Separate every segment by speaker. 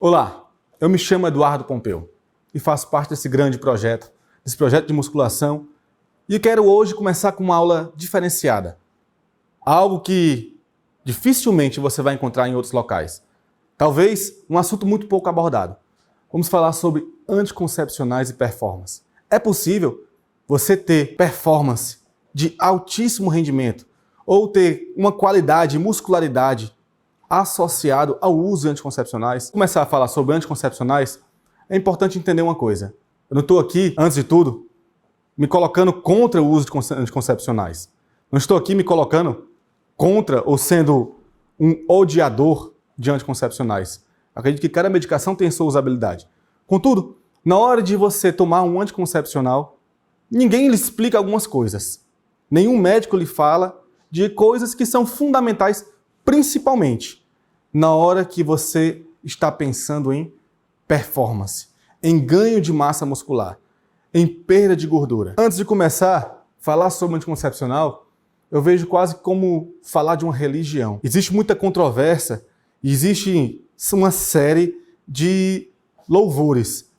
Speaker 1: Olá, eu me chamo Eduardo Pompeu e faço parte desse grande projeto, desse projeto de musculação, e quero hoje começar com uma aula diferenciada. Algo que dificilmente você vai encontrar em outros locais. Talvez um assunto muito pouco abordado. Vamos falar sobre anticoncepcionais e performance. É possível você ter performance de altíssimo rendimento ou ter uma qualidade e muscularidade associado ao uso de anticoncepcionais. Começar a falar sobre anticoncepcionais, é importante entender uma coisa. Eu não estou aqui, antes de tudo, me colocando contra o uso de anticoncepcionais. Não estou aqui me colocando contra ou sendo um odiador de anticoncepcionais. Acredito que cada medicação tem sua usabilidade. Contudo, na hora de você tomar um anticoncepcional, ninguém lhe explica algumas coisas. Nenhum médico lhe fala de coisas que são fundamentais, principalmente na hora que você está pensando em performance, em ganho de massa muscular, em perda de gordura. Antes de começar a falar sobre anticoncepcional, eu vejo quase como falar de uma religião. Existe muita controvérsia, existe uma série de louvores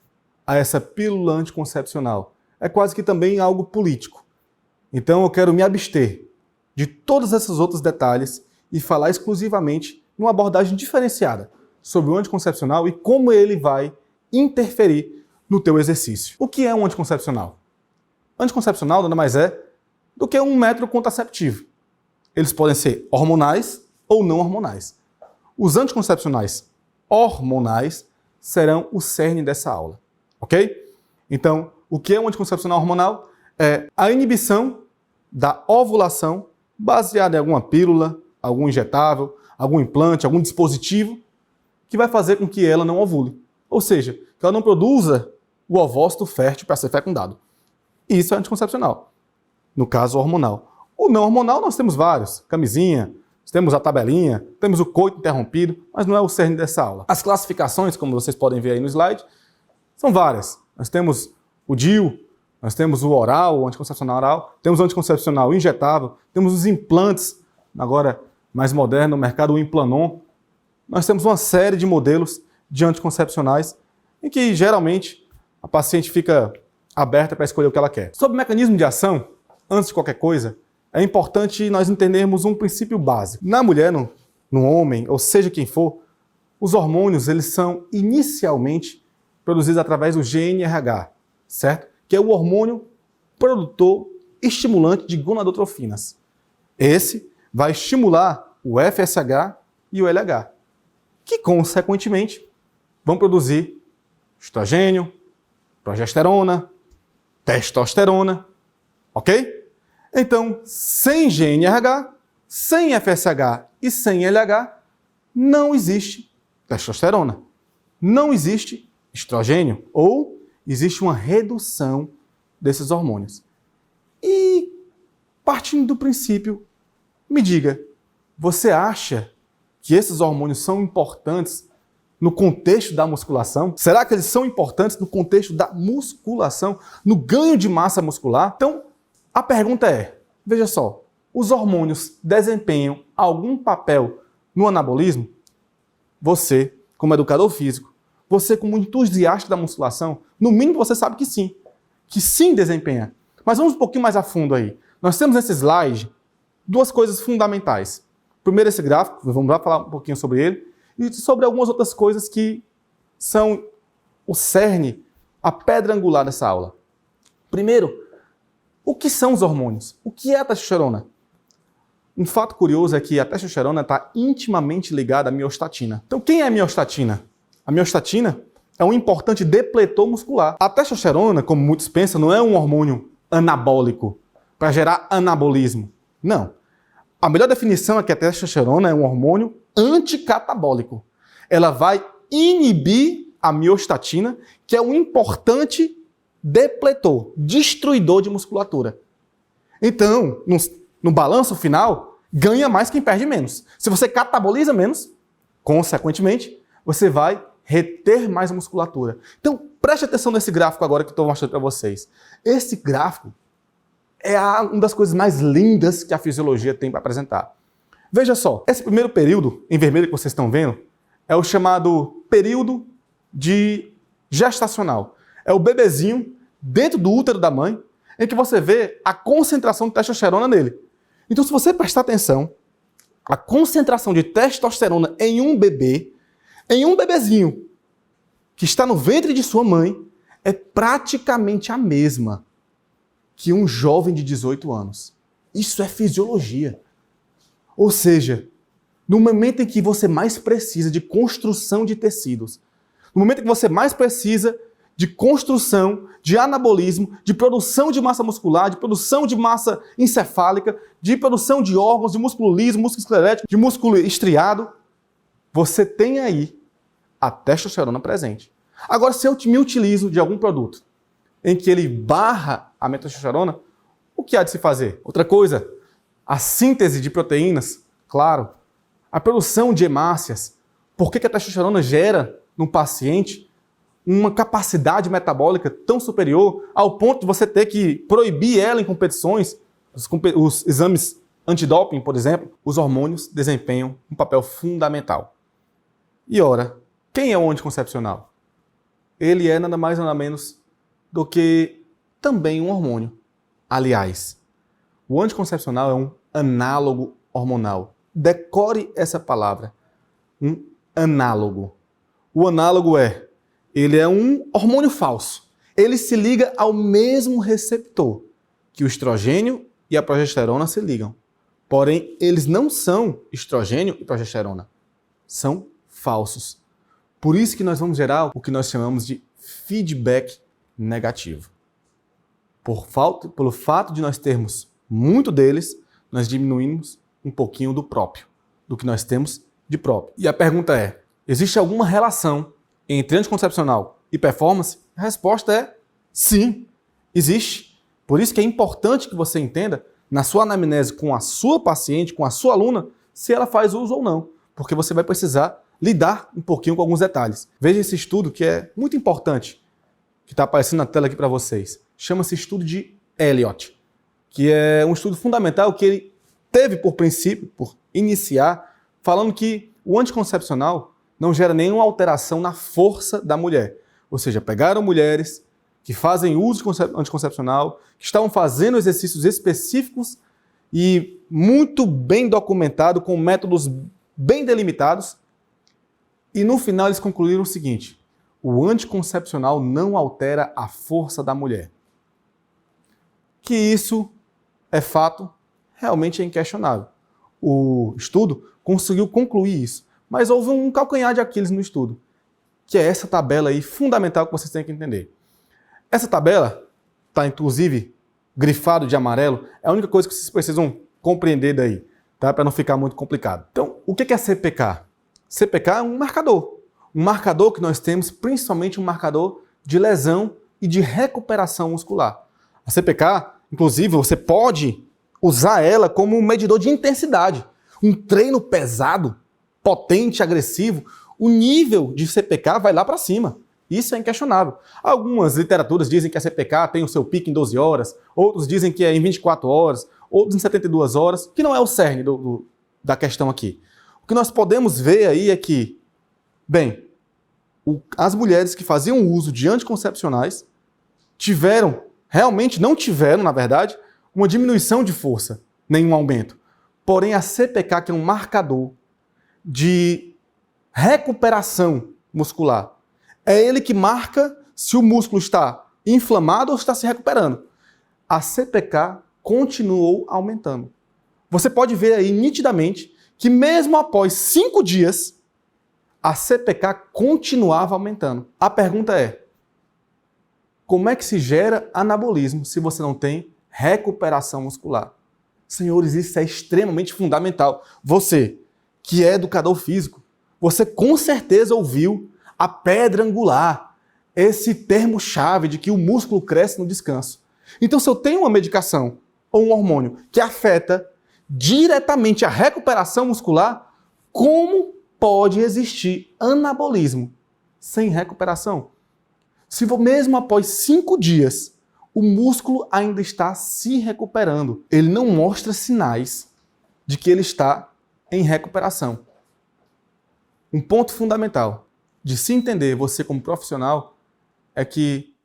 Speaker 1: a essa pílula anticoncepcional. É quase que também algo político. Então eu quero me abster de todos esses outros detalhes e falar exclusivamente numa abordagem diferenciada sobre o anticoncepcional e como ele vai interferir no teu exercício. O que é um anticoncepcional? Anticoncepcional nada mais é do que um método contraceptivo. Eles podem ser hormonais ou não hormonais. Os anticoncepcionais hormonais serão o cerne dessa aula, ok? Então, o que é um anticoncepcional hormonal? É a inibição da ovulação baseada em alguma pílula, algum injetável, algum implante, algum dispositivo que vai fazer com que ela não ovule. Ou seja, que ela não produza o ovócito fértil para ser fecundado. Isso é anticoncepcional, no caso hormonal. O não hormonal nós temos vários, camisinha, temos a tabelinha, temos o coito interrompido, mas não é o cerne dessa aula. As classificações, como vocês podem ver aí no slide, são várias. Nós temos o DIU, nós temos o oral, o anticoncepcional oral, temos o anticoncepcional injetável, temos os implantes, agora mais moderno no mercado, o Implanon. Nós temos uma série de modelos de anticoncepcionais em que geralmente a paciente fica aberta para escolher o que ela quer. Sobre o mecanismo de ação, antes de qualquer coisa, é importante nós entendermos um princípio básico. Na mulher, no homem, ou seja quem for, os hormônios eles são inicialmente produzidos através do GnRH, certo? Que é o hormônio produtor estimulante de gonadotrofinas. Esse vai estimular o FSH e o LH, que consequentemente vão produzir estrogênio, progesterona, testosterona, ok? Então, sem GnRH, sem FSH e sem LH, não existe testosterona, não existe estrogênio, ou existe uma redução desses hormônios. E, partindo do princípio, me diga, você acha que esses hormônios são importantes no contexto da musculação? Será que eles são importantes no contexto da musculação, no ganho de massa muscular? Então, a pergunta é, veja só, os hormônios desempenham algum papel no anabolismo? Você, como educador físico, você como entusiasta da musculação, no mínimo você sabe que sim desempenha. Mas vamos um pouquinho mais a fundo aí. Nós temos nesse slide duas coisas fundamentais. Primeiro esse gráfico, vamos lá falar um pouquinho sobre ele, e sobre algumas outras coisas que são o cerne, a pedra angular dessa aula. Primeiro, o que são os hormônios? O que é a testosterona? Um fato curioso é que a testosterona está intimamente ligada à miostatina. Então, quem é a miostatina? A miostatina é um importante depletor muscular. A testosterona, como muitos pensam, não é um hormônio anabólico para gerar anabolismo. Não. A melhor definição é que a testosterona é um hormônio anticatabólico. Ela vai inibir a miostatina, que é um importante depletor, destruidor de musculatura. Então, no balanço final, ganha mais quem perde menos. Se você cataboliza menos, consequentemente, você vai reter mais musculatura. Então, preste atenção nesse gráfico agora que eu estou mostrando para vocês. Esse gráfico é uma das coisas mais lindas que a fisiologia tem para apresentar. Veja só, esse primeiro período, em vermelho que vocês estão vendo, é o chamado período de gestacional. É o bebezinho dentro do útero da mãe, em que você vê a concentração de testosterona nele. Então, se você prestar atenção, a concentração de testosterona em um bebê, em um bebezinho que está no ventre de sua mãe, é praticamente a mesma que um jovem de 18 anos. Isso é fisiologia. Ou seja, no momento em que você mais precisa de construção de tecidos, no momento em que você mais precisa de construção, de anabolismo, de produção de massa muscular, de produção de massa encefálica, de produção de órgãos, de músculo liso, músculo esquelético, de músculo estriado, você tem aí a testosterona presente. Agora, se eu me utilizo de algum produto em que ele barra a minha testosterona, o que há de se fazer? Outra coisa, a síntese de proteínas, claro, a produção de hemácias. Por que a testosterona gera no paciente uma capacidade metabólica tão superior ao ponto de você ter que proibir ela em competições? Os exames antidoping, por exemplo, os hormônios desempenham um papel fundamental. E ora, quem é o anticoncepcional? Ele é nada mais nada menos do que também um hormônio. Aliás, o anticoncepcional é um análogo hormonal. Decore essa palavra. Um análogo. O análogo ele é um hormônio falso. Ele se liga ao mesmo receptor que o estrogênio e a progesterona se ligam. Porém, eles não são estrogênio e progesterona. São falsos. Por isso que nós vamos gerar o que nós chamamos de feedback negativo. Pelo fato de nós termos muito deles, nós diminuímos um pouquinho do próprio, do que nós temos de próprio. E a pergunta é, existe alguma relação entre anticoncepcional e performance? A resposta é sim, existe. Por isso que é importante que você entenda, na sua anamnese com a sua paciente, com a sua aluna, se ela faz uso ou não, porque você vai precisar lidar um pouquinho com alguns detalhes. Veja esse estudo que é muito importante, que está aparecendo na tela aqui para vocês. Chama-se estudo de Elliott, que é um estudo fundamental que ele teve por princípio, por iniciar, falando que o anticoncepcional não gera nenhuma alteração na força da mulher. Ou seja, pegaram mulheres que fazem uso de anticoncepcional, que estavam fazendo exercícios específicos e muito bem documentado, com métodos bem delimitados, e no final eles concluíram o seguinte: o anticoncepcional não altera a força da mulher. Que isso é fato, realmente é inquestionável. O estudo conseguiu concluir isso, mas houve um calcanhar de Aquiles no estudo, que é essa tabela aí fundamental que vocês têm que entender. Essa tabela está inclusive grifado de amarelo, é a única coisa que vocês precisam compreender daí, tá? Para não ficar muito complicado. Então, o que é CPK? CPK é um marcador que nós temos, principalmente um marcador de lesão e de recuperação muscular. A CPK, inclusive, você pode usar ela como um medidor de intensidade. Um treino pesado, potente, agressivo, o nível de CPK vai lá para cima. Isso é inquestionável. Algumas literaturas dizem que a CPK tem o seu pico em 12 horas, outros dizem que é em 24 horas, outros em 72 horas, que não é o cerne da questão aqui. O que nós podemos ver aí é que, bem, as mulheres que faziam uso de anticoncepcionais realmente não tiveram, na verdade, uma diminuição de força, nenhum aumento. Porém, a CPK, que é um marcador de recuperação muscular, é ele que marca se o músculo está inflamado ou está se recuperando. A CPK continuou aumentando. Você pode ver aí nitidamente que mesmo após 5 dias, a CPK continuava aumentando. A pergunta é, como é que se gera anabolismo se você não tem recuperação muscular? Senhores, isso é extremamente fundamental. Você, que é educador físico, você com certeza ouviu a pedra angular, esse termo-chave de que o músculo cresce no descanso. Então, se eu tenho uma medicação ou um hormônio que afeta diretamente a recuperação muscular, como pode existir anabolismo sem recuperação? Se mesmo após 5 dias, o músculo ainda está se recuperando, ele não mostra sinais de que ele está em recuperação. Um ponto fundamental. de se entender, você como profissional, é que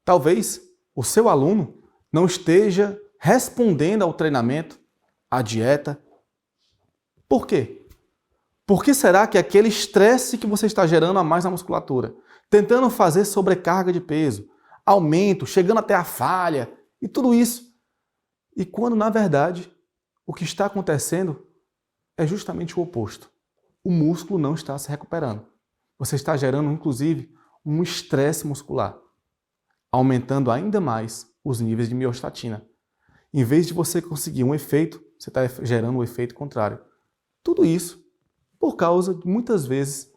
Speaker 1: talvez o seu aluno não esteja respondendo ao treinamento, à dieta. Por quê? Por que será que aquele estresse que você está gerando a mais na musculatura, tentando fazer sobrecarga de peso, aumento, chegando até a falha e tudo isso, e quando na verdade o que está acontecendo é justamente o oposto. O músculo não está se recuperando. Você está gerando, inclusive, um estresse muscular, aumentando ainda mais os níveis de miostatina. Em vez de você conseguir um efeito, você está gerando um efeito contrário. Tudo isso por causa, muitas vezes,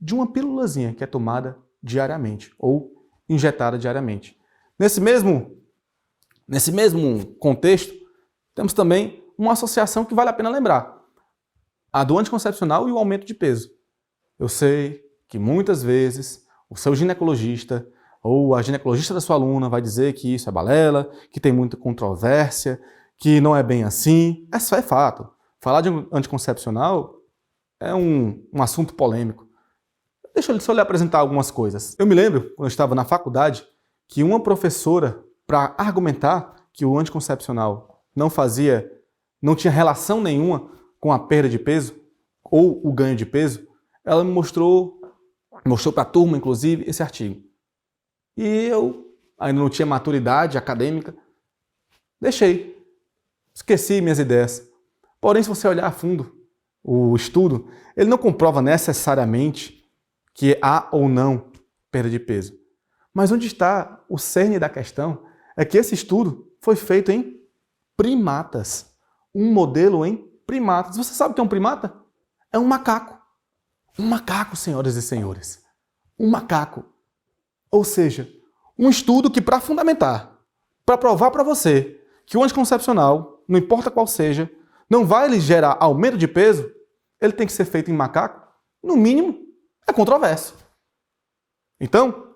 Speaker 1: de uma pílulazinha que é tomada diariamente ou injetada diariamente. Nesse mesmo contexto, temos também uma associação que vale a pena lembrar. A do anticoncepcional e o aumento de peso. Eu sei que muitas vezes o seu ginecologista ou a ginecologista da sua aluna vai dizer que isso é balela, que tem muita controvérsia, que não é bem assim. Isso é fato. Falar de anticoncepcional é um assunto polêmico. Deixa eu só lhe apresentar algumas coisas. Eu me lembro, quando eu estava na faculdade, que uma professora, para argumentar que o anticoncepcional não tinha relação nenhuma com a perda de peso ou o ganho de peso, ela me mostrou para a turma, inclusive, esse artigo. E eu ainda não tinha maturidade acadêmica, deixei, esqueci minhas ideias. Porém, se você olhar a fundo o estudo, ele não comprova necessariamente que há ou não perda de peso. Mas onde está o cerne da questão é que esse estudo foi feito em primatas. Um modelo em primatas. Você sabe o que é um primata? É um macaco. Um macaco, senhoras e senhores. Um macaco. Ou seja, um estudo que, para fundamentar, para provar para você que o anticoncepcional, não importa qual seja, não vai lhe gerar aumento de peso, ele tem que ser feito em macaco, no mínimo, é controverso. Então,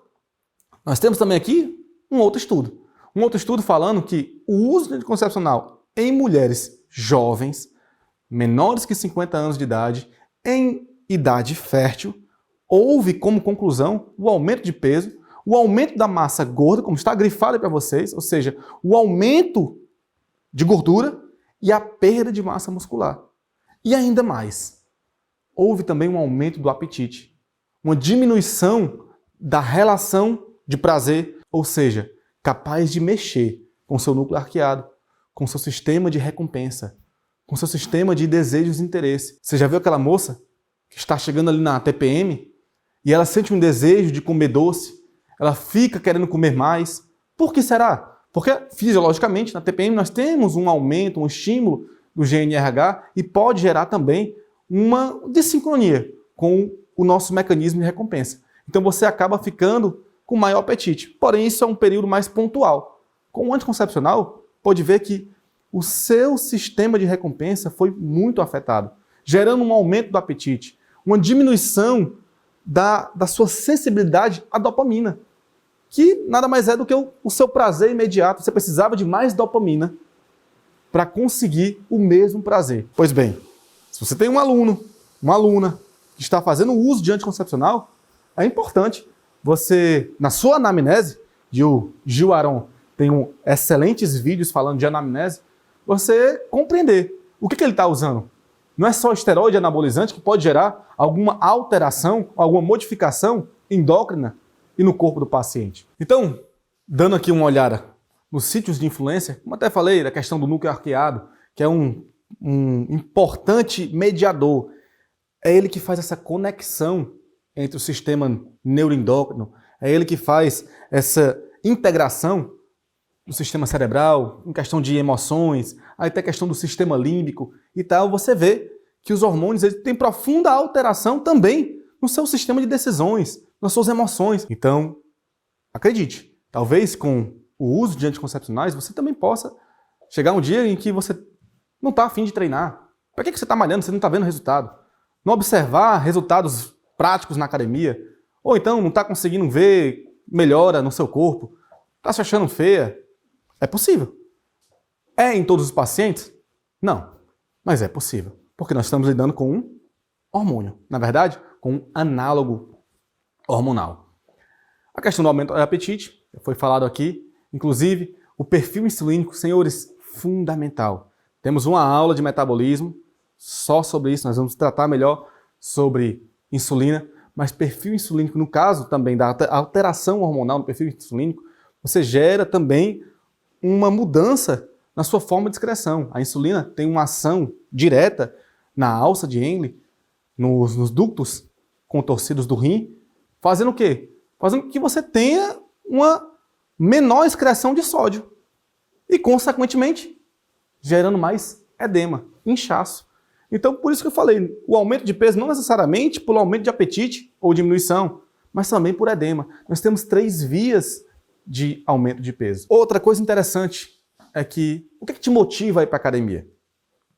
Speaker 1: nós temos também aqui um outro estudo. Um outro estudo falando que o uso de anticoncepcional em mulheres jovens, menores que 50 anos de idade, em idade fértil, houve como conclusão o aumento de peso, o aumento da massa gorda, como está grifado aí para vocês, ou seja, o aumento de gordura e a perda de massa muscular. E ainda mais, houve também um aumento do apetite, uma diminuição da relação de prazer, ou seja, capaz de mexer com seu núcleo arqueado, com seu sistema de recompensa, com seu sistema de desejos e interesse. Você já viu aquela moça que está chegando ali na TPM e ela sente um desejo de comer doce, ela fica querendo comer mais. Por que será? Porque fisiologicamente na TPM nós temos um aumento, um estímulo do GNRH e pode gerar também uma desincronia com o nosso mecanismo de recompensa. Então você acaba ficando com maior apetite. Porém, isso é um período mais pontual. Com o anticoncepcional, pode ver que o seu sistema de recompensa foi muito afetado, gerando um aumento do apetite, uma diminuição da sua sensibilidade à dopamina, que nada mais é do que o seu prazer imediato. Você precisava de mais dopamina para conseguir o mesmo prazer. Pois bem, se você tem um aluno, uma aluna que está fazendo uso de anticoncepcional, é importante você, na sua anamnese, e o Gil Aron tem excelentes vídeos falando de anamnese, você compreender o que ele está usando. Não é só esteroide anabolizante que pode gerar alguma alteração, alguma modificação endócrina e no corpo do paciente. Então, dando aqui uma olhada nos sítios de influência, como até falei, da questão do núcleo arqueado, que é um importante mediador. É ele que faz essa conexão entre o sistema neuroendócrino, é ele que faz essa integração do sistema cerebral, em questão de emoções, aí tem a questão do sistema límbico e tal. Você vê que os hormônios eles têm profunda alteração também no seu sistema de decisões, nas suas emoções. Então, acredite, talvez com o uso de anticoncepcionais você também possa chegar um dia em que você não está afim de treinar. Para que você está malhando? Você não está vendo resultado. Não observar resultados práticos na academia. Ou então não está conseguindo ver melhora no seu corpo. Está se achando feia. É possível. É em todos os pacientes? Não. Mas é possível. Porque nós estamos lidando com um hormônio. Na verdade, com um análogo hormonal. A questão do aumento do apetite, foi falado aqui, inclusive o perfil insulínico, senhores, fundamental. Temos uma aula de metabolismo só sobre isso, nós vamos tratar melhor sobre insulina, mas perfil insulínico, no caso também da alteração hormonal no perfil insulínico, você gera também uma mudança na sua forma de excreção. A insulina tem uma ação direta na alça de Henle, nos ductos contorcidos do rim, fazendo o quê? Fazendo com que você tenha uma menor excreção de sódio e, consequentemente, gerando mais edema, inchaço. Então, por isso que eu falei, o aumento de peso não necessariamente por aumento de apetite ou diminuição, mas também por edema. Nós temos 3 vias de aumento de peso. Outra coisa interessante é que o que te motiva a ir para a academia?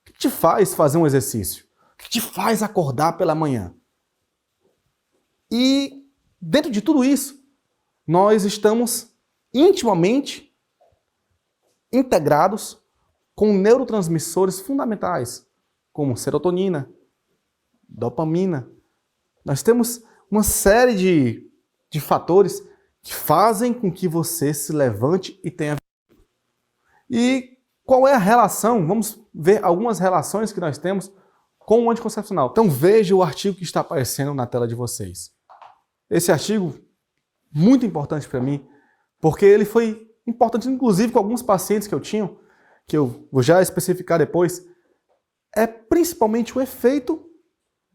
Speaker 1: O que te faz fazer um exercício? O que te faz acordar pela manhã? E dentro de tudo isso, nós estamos intimamente integrados com neurotransmissores fundamentais, como serotonina, dopamina. Nós temos uma série de fatores que fazem com que você se levante e tenha. E qual é a relação? Vamos ver algumas relações que nós temos com o anticoncepcional. Então veja o artigo que está aparecendo na tela de vocês. Esse artigo, muito importante para mim, porque ele foi importante inclusive com alguns pacientes que eu tinha, que eu vou já especificar depois, é principalmente o efeito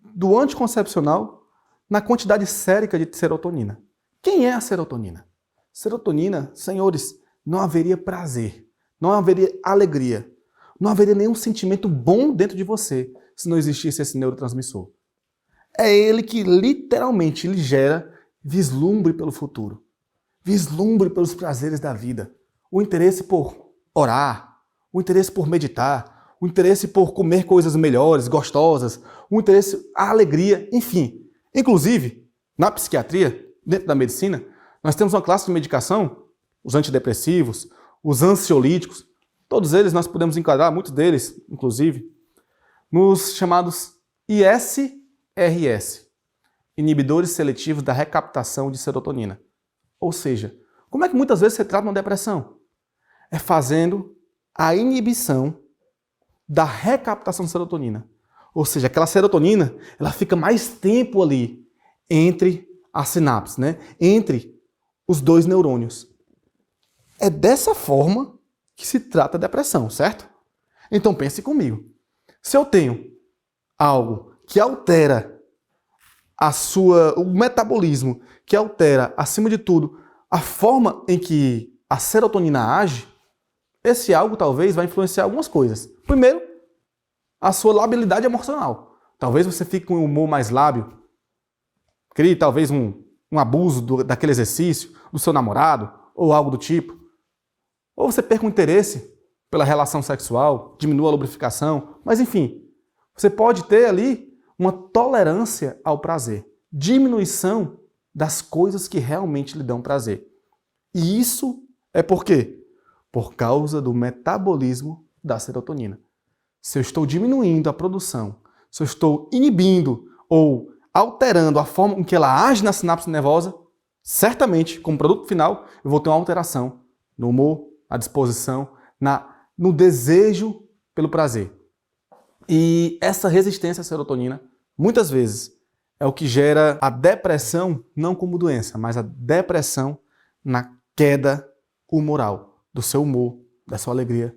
Speaker 1: do anticoncepcional na quantidade sérica de serotonina. Quem é a serotonina? Serotonina, senhores, não haveria prazer, não haveria alegria, não haveria nenhum sentimento bom dentro de você se não existisse esse neurotransmissor. É ele que literalmente lhe gera vislumbre pelo futuro, vislumbre pelos prazeres da vida, o interesse por orar, o interesse por meditar, o interesse por comer coisas melhores, gostosas, o interesse, a alegria, enfim. Inclusive, na psiquiatria, dentro da medicina, nós temos uma classe de medicação, os antidepressivos, os ansiolíticos, todos eles nós podemos enquadrar, muitos deles, inclusive, nos chamados ISRS, inibidores seletivos da recaptação de serotonina. Ou seja, como é que muitas vezes você trata uma depressão? É fazendo a inibição da recaptação de serotonina. Ou seja, aquela serotonina, ela fica mais tempo ali entre as sinapses, né? Entre os 2 neurônios. É dessa forma que se trata a depressão, certo? Então pense comigo. Se eu tenho algo que altera o metabolismo, que altera, acima de tudo, a forma em que a serotonina age, esse algo talvez vai influenciar algumas coisas. Primeiro, a sua labilidade emocional. Talvez você fique com um humor mais lábil, crie talvez um abuso daquele exercício, do seu namorado, ou algo do tipo. Ou você perca o interesse pela relação sexual, diminua a lubrificação, mas enfim, você pode ter ali uma tolerância ao prazer, diminuição das coisas que realmente lhe dão prazer. E isso é por quê? Por causa do metabolismo da serotonina. Se eu estou diminuindo a produção, se eu estou inibindo ou alterando a forma em que ela age na sinapse nervosa, certamente, como produto final, eu vou ter uma alteração no humor, na disposição, no desejo pelo prazer. E essa resistência à serotonina, muitas vezes, é o que gera a depressão, não como doença, mas a depressão na queda humoral do seu humor, da sua alegria.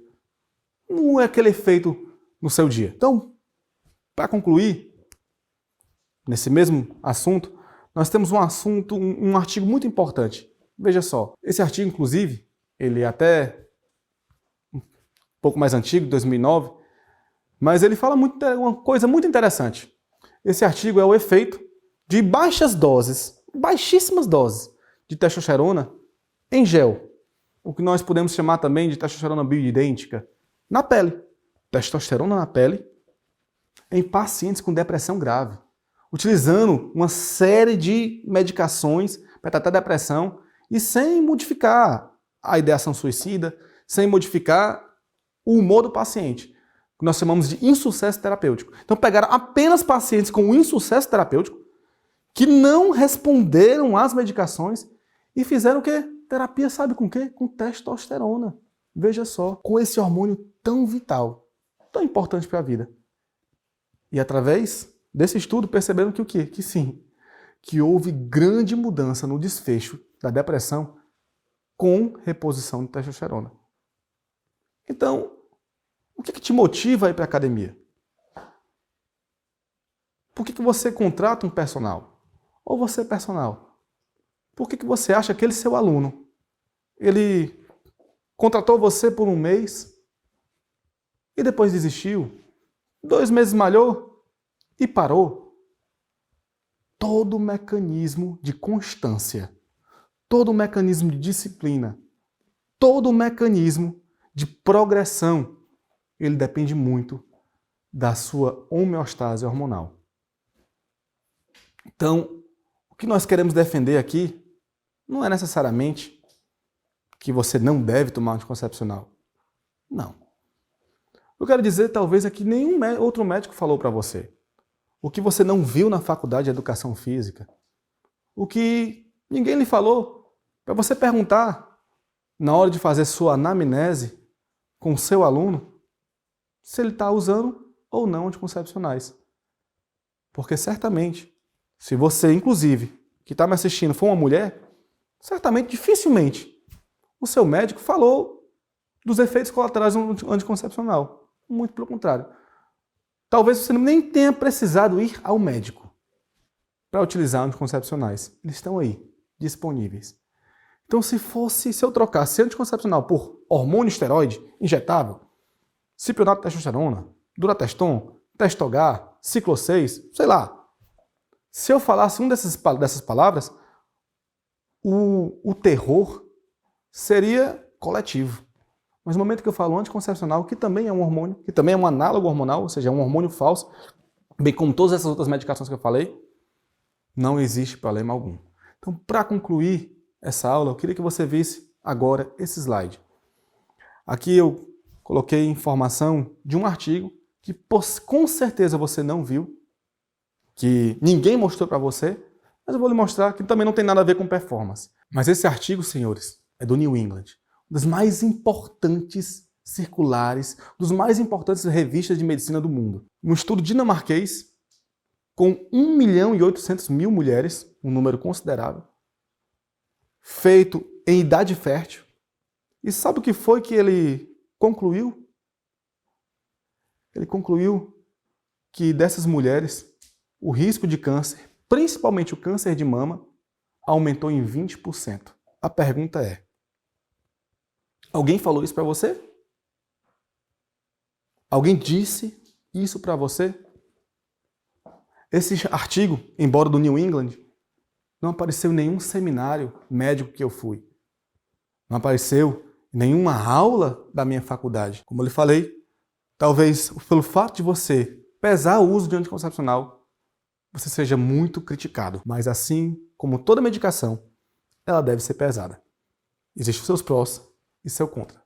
Speaker 1: Não é aquele efeito no seu dia. Então, para concluir, nesse mesmo assunto, nós temos um artigo muito importante. Veja só, esse artigo, inclusive, ele é até um pouco mais antigo, 2009, mas ele fala uma coisa muito interessante. Esse artigo é o efeito de baixas doses, baixíssimas doses de testosterona em gel, o que nós podemos chamar também de testosterona bioidêntica, na pele. Testosterona na pele em pacientes com depressão grave, utilizando uma série de medicações para tratar a depressão e sem modificar a ideação suicida, sem modificar o humor do paciente, que nós chamamos de insucesso terapêutico. Então pegaram apenas pacientes com insucesso terapêutico, que não responderam às medicações e fizeram o quê? Terapia, sabe com o quê? Com testosterona. Veja só, com esse hormônio tão vital, tão importante para a vida. E através desse estudo perceberam que o quê? Que sim, que houve grande mudança no desfecho da depressão com reposição de testosterona. Então, o que te motiva a ir para a academia? Por que você contrata um personal? Ou você é personal? Por que você acha que aquele seu aluno, ele contratou você por um mês e depois desistiu? 2 meses malhou e parou? Todo mecanismo de constância, todo mecanismo de disciplina, todo mecanismo de progressão, ele depende muito da sua homeostase hormonal. Então, o que nós queremos defender aqui não é necessariamente que você não deve tomar anticoncepcional. Não. Eu quero dizer, talvez, é que nenhum outro médico falou para você. O que você não viu na faculdade de educação física. O que ninguém lhe falou para você perguntar na hora de fazer sua anamnese com o seu aluno se ele está usando ou não anticoncepcionais. Porque certamente, se você, inclusive, que está me assistindo, for uma mulher, certamente, dificilmente, o seu médico falou dos efeitos colaterais do anticoncepcional. Muito pelo contrário. Talvez você nem tenha precisado ir ao médico para utilizar anticoncepcionais. Eles estão aí, disponíveis. Então, se eu trocasse anticoncepcional por hormônio esteroide injetável, cipionato de testosterona, Durateston, Testogar, Ciclo 6, sei lá. Se eu falasse dessas palavras, o terror seria coletivo. Mas no momento que eu falo anticoncepcional, que também é um hormônio, que também é um análogo hormonal, ou seja, é um hormônio falso, bem como todas essas outras medicações que eu falei, não existe problema algum. Então, para concluir essa aula, eu queria que você visse agora esse slide. Aqui eu coloquei informação de um artigo que com certeza você não viu, que ninguém mostrou para você, mas eu vou lhe mostrar que também não tem nada a ver com performance. Mas esse artigo, senhores, é do New England, das mais importantes circulares, dos mais importantes revistas de medicina do mundo. Um estudo dinamarquês com 1.800.000 mulheres, um número considerável, feito em idade fértil. E sabe o que foi que ele concluiu? Ele concluiu que dessas mulheres, o risco de câncer, principalmente o câncer de mama, aumentou em 20%. A pergunta é: alguém falou isso para você? Alguém disse isso para você? Esse artigo, embora do New England, não apareceu em nenhum seminário médico que eu fui. Não apareceu em nenhuma aula da minha faculdade. Como eu lhe falei, talvez pelo fato de você pesar o uso de anticoncepcional, você seja muito criticado. Mas assim como toda medicação, ela deve ser pesada. Existem os seus prós e seu contra.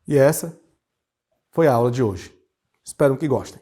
Speaker 1: E essa foi a aula de hoje. Espero que gostem.